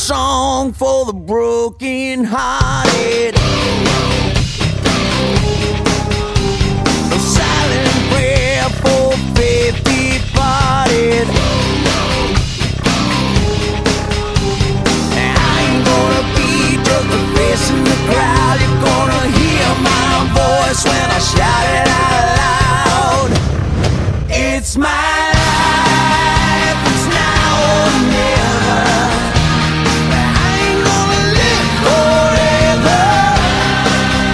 song for the broken hearted, a silent prayer for faith departed. I ain't gonna be just a face in the crowd. You're gonna hear my voice when I shout it out loud. It's my life, it's now or never. I ain't gonna live forever.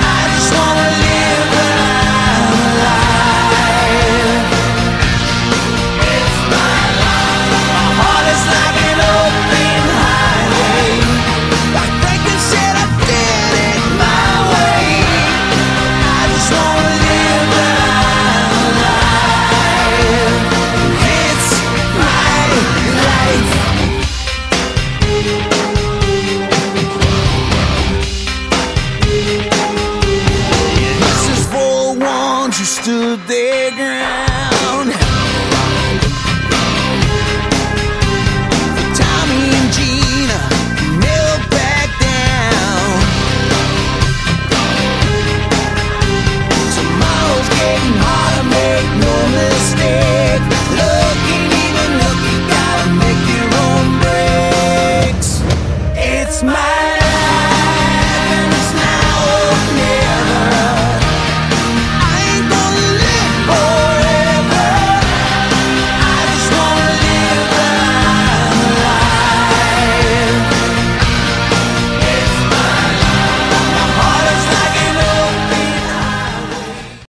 I just wanna live when I'm alive. It's my life. My heart is like an open highway. Like Franklin said, I did it my way. I just wanna live when I'm alive. It's my life. This is for the ones who stood their ground.